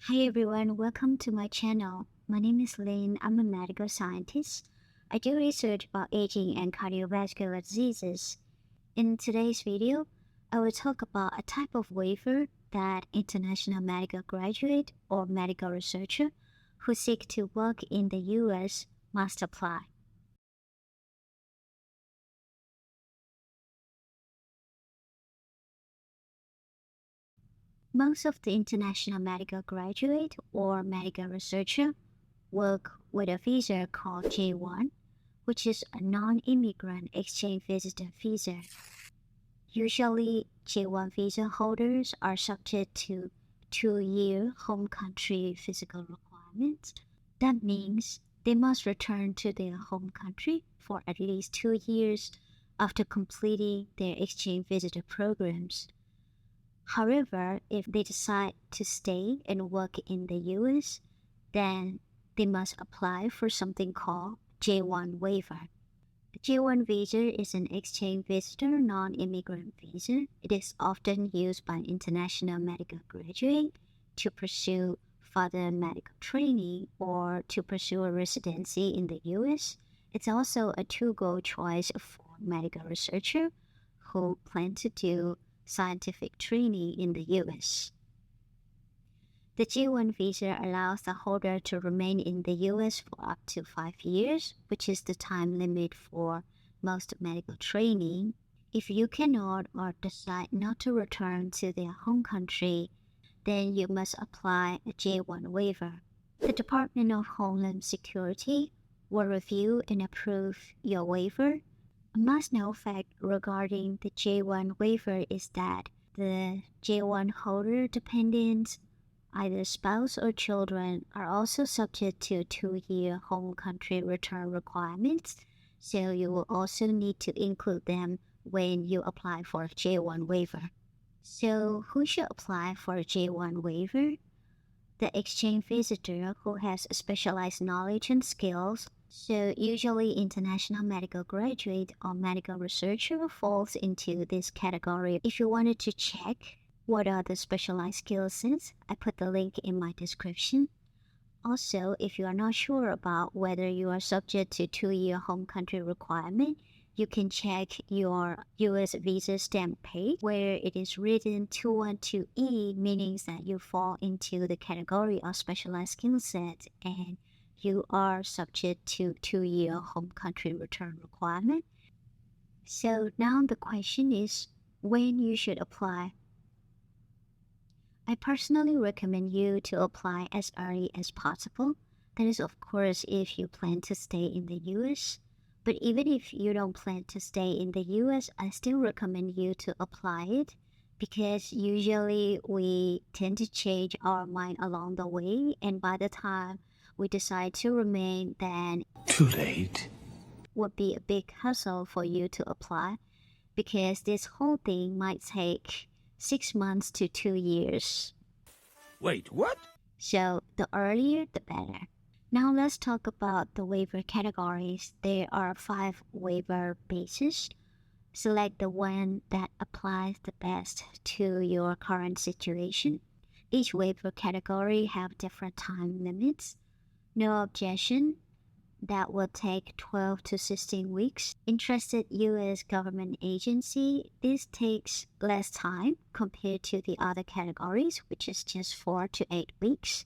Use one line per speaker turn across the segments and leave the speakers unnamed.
Hi everyone, welcome to my channel. My name is Lynn. I'm a medical scientist. I do research about aging and cardiovascular diseases. In today's video, I will talk about a type of waiver that international medical graduate or medical researcher who seek to work in the US must apply. Most of the international medical graduate or medical researcher work with a visa called J1, which is a non-immigrant exchange visitor visa. Usually, J1 visa holders are subject to 2-year home country physical requirements. That means they must return to their home country for at least 2 years after completing their exchange visitor programs. However, if they decide to stay and work in the US, then they must apply for something called J1 waiver. A J1 visa is an exchange visitor non-immigrant visa. It is often used by international medical graduates to pursue further medical training or to pursue a residency in the US. It's also a to-go choice for medical researchers who plan to do scientific training in the US. The J1 visa allows the holder to remain in the US for up to 5 years, which is the time limit for most medical training. If you cannot or decide not to return to their home country, then you must apply a J1 waiver. The Department of Homeland Security will review and approve your waiver. A must-know fact regarding the J1 waiver is that the J1 holder dependents, either spouse or children, are also subject to 2-year home country return requirements, so you will also need to include them when you apply for a J1 waiver. So who should apply for a J1 waiver? The exchange visitor who has specialized knowledge and skills. So usually international medical graduate or medical researcher falls into this category. If you wanted to check what are the specialized skill sets, I put the link in my description. Also, if you are not sure about whether you are subject to 2-year home country requirement, you can check your US visa stamp page where it is written 212E, meaning that you fall into the category of specialized skill set and you are subject to 2-year home country return requirement. So now the question is when you should apply. I personally recommend you to apply as early as possible. That is, of course, if you plan to stay in the US. But even if you don't plan to stay in the US, I still recommend you to apply it because usually we tend to change our mind along the way, and by the time we decide to remain, then
too late.
Would be a big hassle for you to apply because this whole thing might take 6 months to 2 years.
Wait, what?
So the earlier, the better. Now let's talk about the waiver categories. There are 5 waiver bases. Select the one that applies the best to your current situation. Each waiver category have different time limits. No objection, that will take 12 to 16 weeks. Interested U.S. government agency, this takes less time compared to the other categories, which is just 4 to 8 weeks.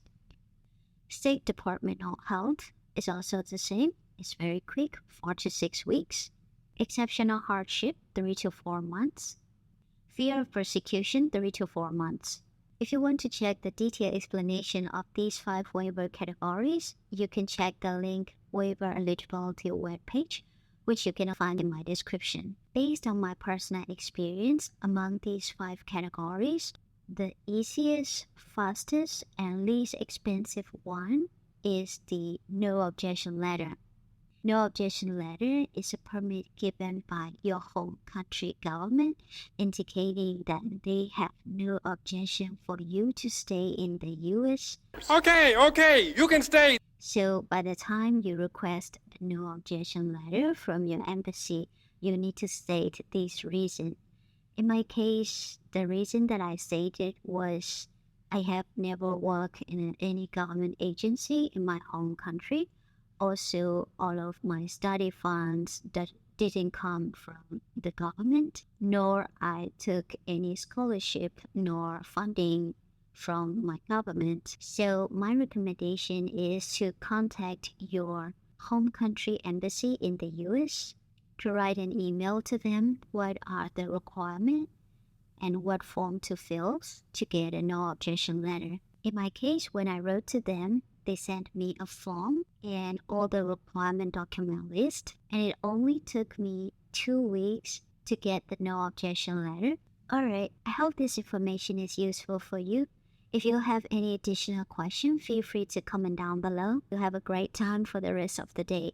State Department of Health is also the same. It's very quick, 4 to 6 weeks. Exceptional hardship, 3 to 4 months. Fear of persecution, 3 to 4 months. If you want to check the detailed explanation of these 5 waiver categories, you can check the link waiver eligibility webpage, which you can find in my description. Based on my personal experience among these 5 categories, the easiest, fastest, and least expensive one is the no objection letter. No objection letter is a permit given by your home country government indicating that they have no objection for you to stay in the US.
Okay, you can stay.
So by the time you request a no objection letter from your embassy, you need to state this reason. In my case, the reason that I stated was I have never worked in any government agency in my home country. Also, all of my study funds that didn't come from the government, nor I took any scholarship nor funding from my government. So my recommendation is to contact your home country embassy in the US to write an email to them what are the requirements and what form to fill to get a no objection letter. In my case, when I wrote to them, they sent me a form and all the requirement document list, and it only took me 2 weeks to get the no objection letter. Alright, I hope this information is useful for you. If you have any additional questions, feel free to comment down below. You have a great time for the rest of the day.